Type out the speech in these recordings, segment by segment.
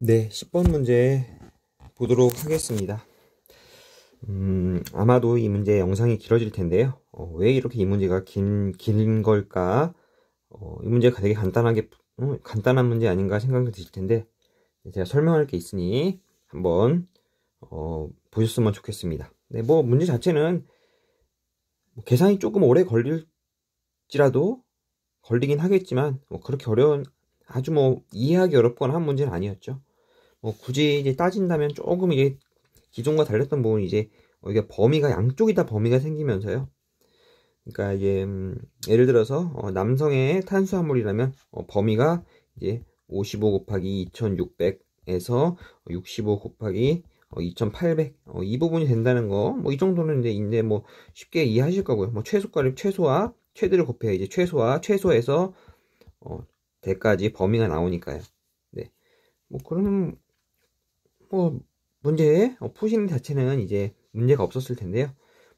네, 10번 문제 보도록 하겠습니다. 아마도 이 문제 영상이 길어질 텐데요. 왜 이렇게 이 문제가 긴 걸까? 이 문제가 되게 간단한 문제 아닌가 생각이 드실 텐데, 제가 설명할 게 있으니 한번 보셨으면 좋겠습니다. 네, 뭐 문제 자체는 계산이 조금 오래 걸리긴 하겠지만, 그렇게 아주 이해하기 어렵거나 한 문제는 아니었죠. 굳이 이제 따진다면 조금 이제 기존과 달랐던 부분이 이제 이게 양쪽이 다 범위가 생기면서요. 그러니까 이제 예를 들어서 남성의 탄수화물이라면 범위가 이제 55 곱하기 2600에서 65 곱하기 2800 이 부분이 된다는 거 이 정도는 이제 쉽게 이해하실 거고요. 최소와 최대를 곱해야 이제 최소에서 대까지 범위가 나오니까요. 네. 그러면 문제 푸시는 자체는 이제 문제가 없었을 텐데요.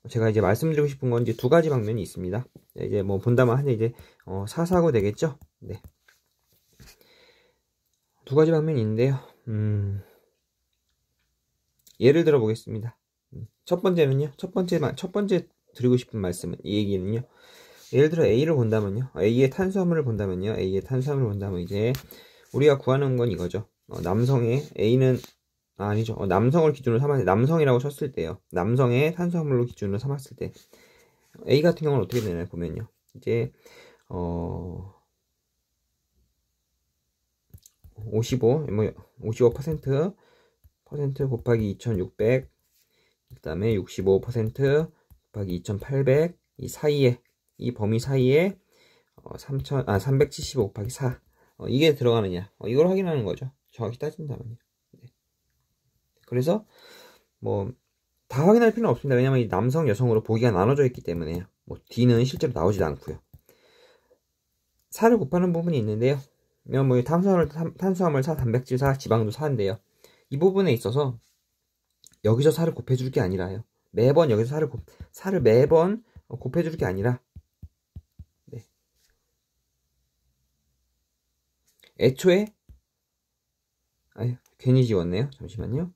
제가 이제 말씀드리고 싶은 건 이제 두 가지 방면이 있습니다. 이제 본다면 한 이제 사사고 되겠죠. 네. 두 가지 방면이 있는데요. 예를 들어 보겠습니다. 첫 번째는요. 첫 번째 드리고 싶은 말씀은 이 얘기는요. 예를 들어 A를 본다면요. A의 탄수화물을 본다면요. 이제 우리가 구하는 건 이거죠. 남성의 A는 아니죠. 남성을 기준으로 삼았을 때, 남성이라고 쳤을 때요. 남성의 탄수화물로 기준으로 삼았을 때 A 같은 경우는 어떻게 되나요? 보면요. 이제 55% 곱하기 2600 그 다음에 65% 곱하기 2800 이 사이에 이 범위 사이에 375 곱하기 4 이게 들어가느냐 이걸 확인하는 거죠. 정확히 따진다면요. 네. 그래서 다 확인할 필요는 없습니다. 왜냐면 이 남성 여성으로 보기가 나눠져 있기 때문에요. D는 실제로 나오지도 않고요. 4를 곱하는 부분이 있는데요. 탄수화물 4, 단백질 4, 지방도 4인데요. 이 부분에 있어서 여기서 4를 곱해줄 게 아니라요. 매번 여기서 4를 매번 곱해줄 게 아니라 네. 애초에 괜히 지웠네요. 잠시만요.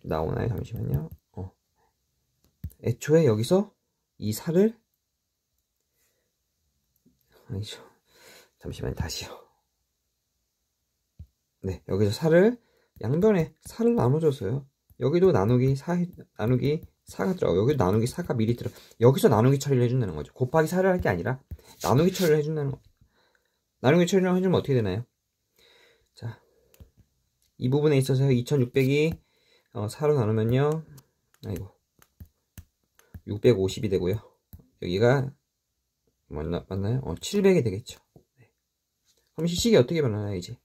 나오나요? 잠시만요. 애초에 여기서 이 4를 아니죠. 잠시만요. 다시요. 네, 여기서 4를 양변에 4를 나눠줘서요. 여기도 나누기 4가 들어가고 여기도 나누기 4가 미리 들어. 여기서 나누기 처리를 해준다는 거죠. 곱하기 4를 할 게 아니라 나누기 처리를 해준다는 거. 나누기 처리를 해주면 어떻게 되나요? 자, 이 부분에 있어서 2600이 4로 나누면요. 650이 되고요. 여기가 맞나요? 700이 되겠죠. 네. 그럼 시식이 어떻게 변하나요, 이제?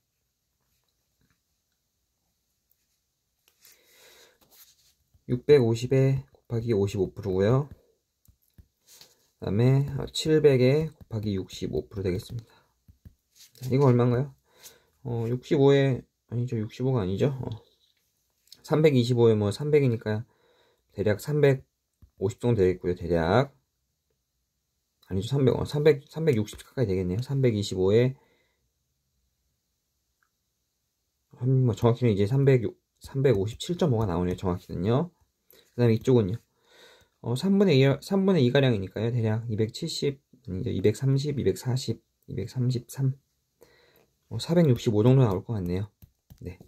(650에) 곱하기 55%고요. 그 다음에 700에 곱하기 65% 되겠습니다. 이거 얼마인가요? 65에 아니죠. 65가 아니죠. 325에 300이니까 대략 350 정도 되겠고요. 대략 아니죠. 360 가까이 되겠네요. 325에 정확히는 이제 357.5가 나오네요. 정확히는요. 그 다음에 이쪽은요. 3분의 2 가량이니까요. 대략 270, 230, 240, 233, 465 정도 나올 것 같네요. 네.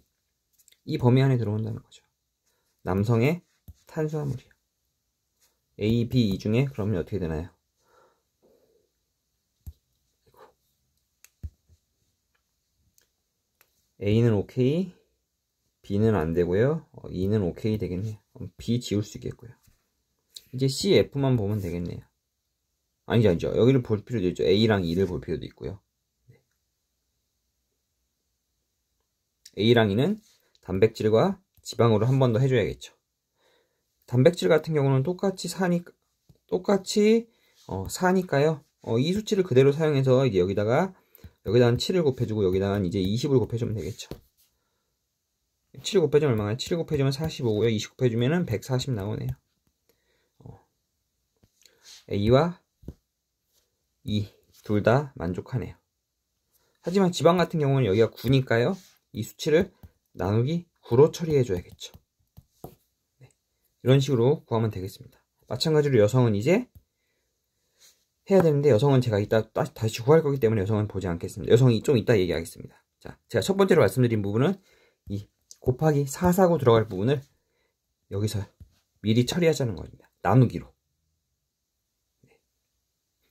이 범위 안에 들어온다는 거죠. 남성의 탄수화물이요. A, B 이 중에 그러면 어떻게 되나요? A는 오케이, B는 안 되고요. E는 오케이 되겠네요. B 지울 수 있겠고요. 이제 C, F만 보면 되겠네요. 아니죠. 여기를 볼 필요도 있죠. A랑 E를 볼 필요도 있고요. 네. A랑 E는 단백질과 지방으로 한 번 더 해줘야겠죠. 단백질 같은 경우는 똑같이 4니까요. 이 수치를 그대로 사용해서 이제 여기다가 7을 곱해주고 여기다가 이제 20을 곱해주면 되겠죠. 7 곱해주면 얼마나요? 7 곱해주면 45고요. 20 곱해주면 140 나오네요. A와 E 둘 다 만족하네요. 하지만 지방 같은 경우는 여기가 9니까요. 이 수치를 나누기 9로 처리해 줘야겠죠. 네. 이런 식으로 구하면 되겠습니다. 마찬가지로 여성은 이제 해야 되는데, 여성은 제가 이따 다시 구할 거기 때문에 여성은 보지 않겠습니다. 여성이 좀 이따 얘기하겠습니다. 자, 제가 첫 번째로 말씀드린 부분은 이 곱하기 4사고 들어갈 부분을 여기서 미리 처리하자는 겁니다. 나누기로. 네.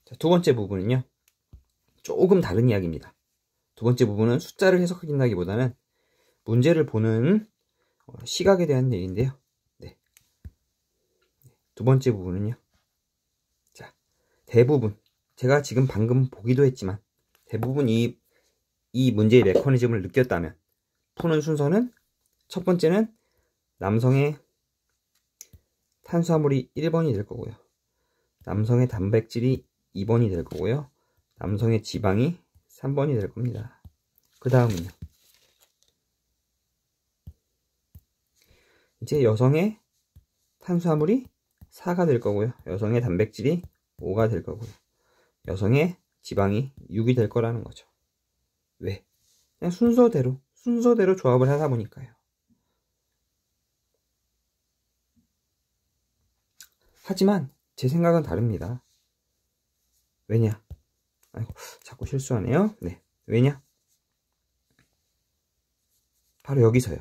자, 두 번째 부분은요, 조금 다른 이야기입니다. 두 번째 부분은 숫자를 해석한다기보다는 문제를 보는 시각에 대한 얘기인데요. 네. 두 번째 부분은요, 자, 대부분 제가 지금 방금 보기도 했지만 대부분 이 문제의 메커니즘을 느꼈다면 푸는 순서는, 첫 번째는 남성의 탄수화물이 1번이 될 거고요, 남성의 단백질이 2번이 될 거고요, 남성의 지방이 3번이 될 겁니다. 그 다음은요, 이제 여성의 탄수화물이 4가 될 거고요, 여성의 단백질이 5가 될 거고요, 여성의 지방이 6이 될 거라는 거죠. 왜? 그냥 순서대로 조합을 하다 보니까요. 하지만 제 생각은 다릅니다. 왜냐? 아이고, 자꾸 실수하네요. 네. 왜냐? 바로 여기서요.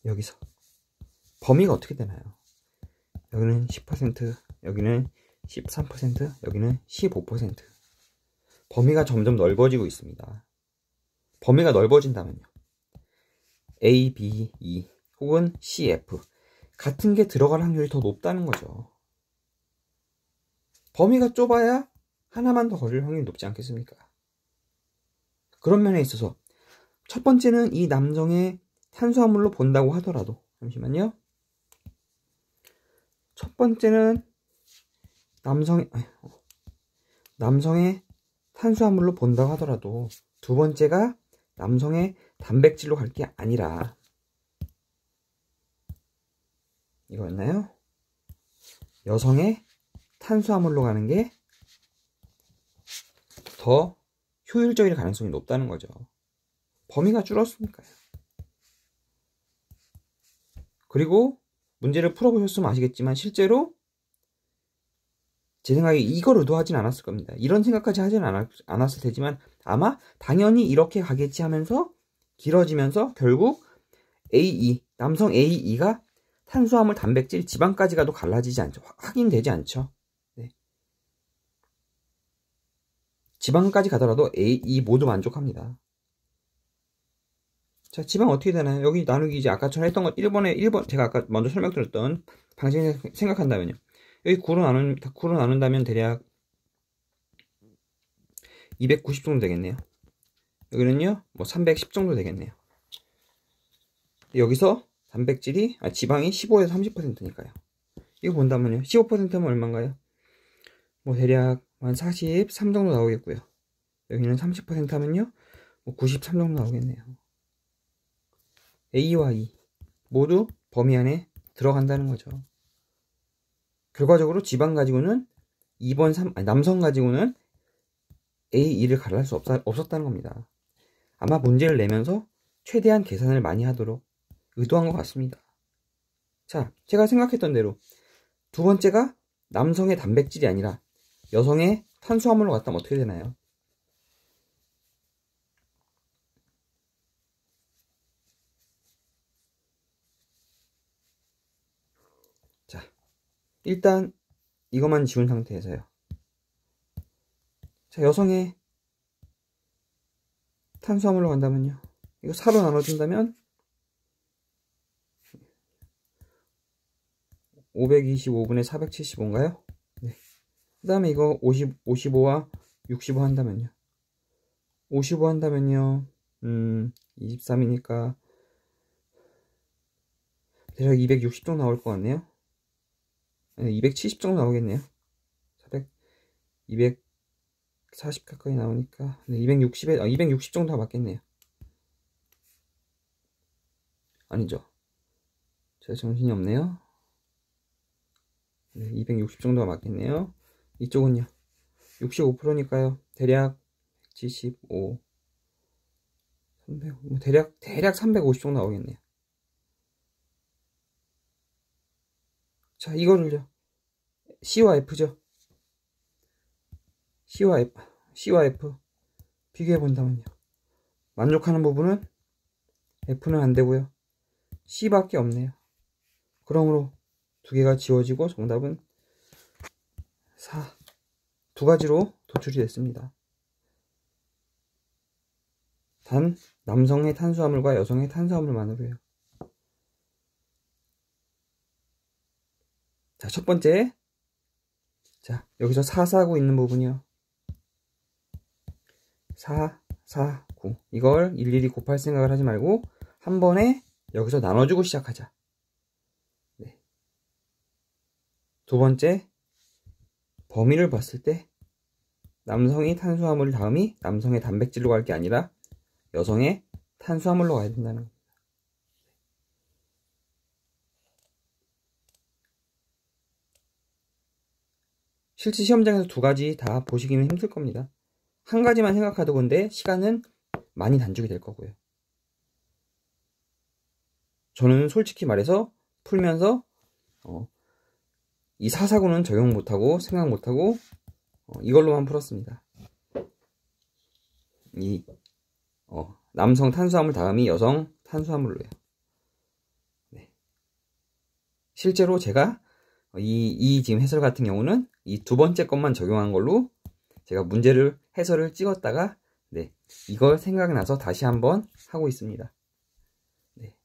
여기서 범위가 어떻게 되나요? 여기는 10%, 여기는 13%, 여기는 15%. 범위가 점점 넓어지고 있습니다. 범위가 넓어진다면요, A, B, E 혹은 C, F 같은 게 들어갈 확률이 더 높다는 거죠. 범위가 좁아야 하나만 더 걸릴 확률이 높지 않겠습니까? 그런 면에 있어서 첫 번째는 이 남성의 탄수화물로 본다고 하더라도, 잠시만요. 첫 번째는 남성의 탄수화물로 본다고 하더라도 두 번째가 남성의 단백질로 갈 게 아니라, 이거였나요? 여성의 탄수화물로 가는 게 더 효율적일 가능성이 높다는 거죠. 범위가 줄었으니까요. 그리고 문제를 풀어보셨으면 아시겠지만 실제로 제 생각에 이걸 의도하진 않았을 겁니다. 이런 생각까지 하진 않았을 테지만 아마 당연히 이렇게 가겠지 하면서 길어지면서 결국 남성 AE가 탄수화물, 단백질, 지방까지 가도 갈라지지 않죠. 확인되지 않죠. 네. 지방까지 가더라도 AE 모두 만족합니다. 자, 지방 어떻게 되나요? 여기 나누기, 이제 아까처럼 했던 것 1번 제가 아까 먼저 설명드렸던 방식 생각한다면요, 여기 9로 나눈다면 대략 290 정도 되겠네요. 여기는요, 뭐 310 정도 되겠네요. 여기서 지방이 15에서 30%니까요. 이거 본다면요, 15%면 얼마인가요? 뭐 대략 한 43 정도 나오겠고요. 여기는 30% 하면요, 뭐 93 정도 나오겠네요. A와 E 모두 범위 안에 들어간다는 거죠. 결과적으로 지방 가지고는 남성 가지고는 A, E를 갈할 수 없었다는 겁니다. 아마 문제를 내면서 최대한 계산을 많이 하도록 의도한 것 같습니다. 자, 제가 생각했던 대로 두 번째가 남성의 단백질이 아니라 여성의 탄수화물로 갔다면 어떻게 되나요? 자, 일단 이것만 지운 상태에서요. 자, 여성의 탄수화물로 간다면요, 이거 4로 나눠준다면 525분의 475인가요? 네. 그 다음에 이거 55와 65 한다면요, 55 한다면요, 23이니까 대략 260 정도 나올 것 같네요. 270 정도 나오겠네요. 240 가까이 나오니까 260 정도가 맞겠네요. 아니죠, 제가 정신이 없네요. 260 정도가 맞겠네요. 이쪽은요, 65%니까요 대략 75 뭐 대략 350 정도 나오겠네요. 자, 이거를요. C와 F죠. C와 F 비교해 본다면요. 만족하는 부분은 F는 안 되고요. C밖에 없네요. 그러므로 두 개가 지워지고 정답은 4. 두 가지로 도출이 됐습니다. 단 남성의 탄수화물과 여성의 탄수화물만으로요. 자, 첫 번째. 자, 여기서 4, 4고 있는 부분이요. 4, 4, 9. 이걸 일일이 곱할 생각을 하지 말고 한 번에 여기서 나눠주고 시작하자. 네. 두 번째, 범위를 봤을 때 남성이 탄수화물 다음이 남성의 단백질로 갈 게 아니라 여성의 탄수화물로 가야 된다는 겁니다. 실제 시험장에서 두 가지 다 보시기는 힘들 겁니다. 한 가지만 생각하도 근데 시간은 많이 단축이 될 거고요. 저는 솔직히 말해서 풀면서 이 449는 적용 못하고 생각 못하고 이걸로만 풀었습니다. 남성 탄수화물 다음이 여성 탄수화물로요. 네. 실제로 제가 이 지금 해설 같은 경우는 이 두 번째 것만 적용한 걸로 제가 문제를 해설을 찍었다가 네, 이걸 생각나서 다시 한번 하고 있습니다. 네.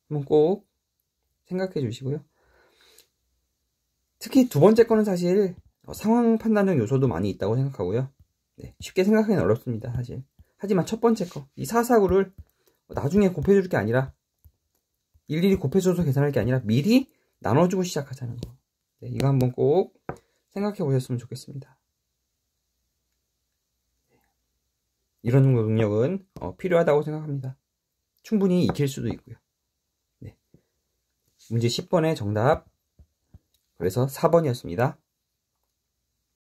한번 꼭 생각해 주시고요. 특히 두 번째 거는 사실 상황 판단적 요소도 많이 있다고 생각하고요. 네, 쉽게 생각하기는 어렵습니다, 사실. 하지만 첫 번째 거, 이 449를 나중에 곱해줄 게 아니라 일일이 곱해줘서 계산할 게 아니라 미리 나눠주고 시작하자는 거. 네, 이거 한번 꼭 생각해 보셨으면 좋겠습니다. 이런 정도 능력은 필요하다고 생각합니다. 충분히 익힐 수도 있고요. 네. 문제 10번의 정답, 그래서 4번이었습니다.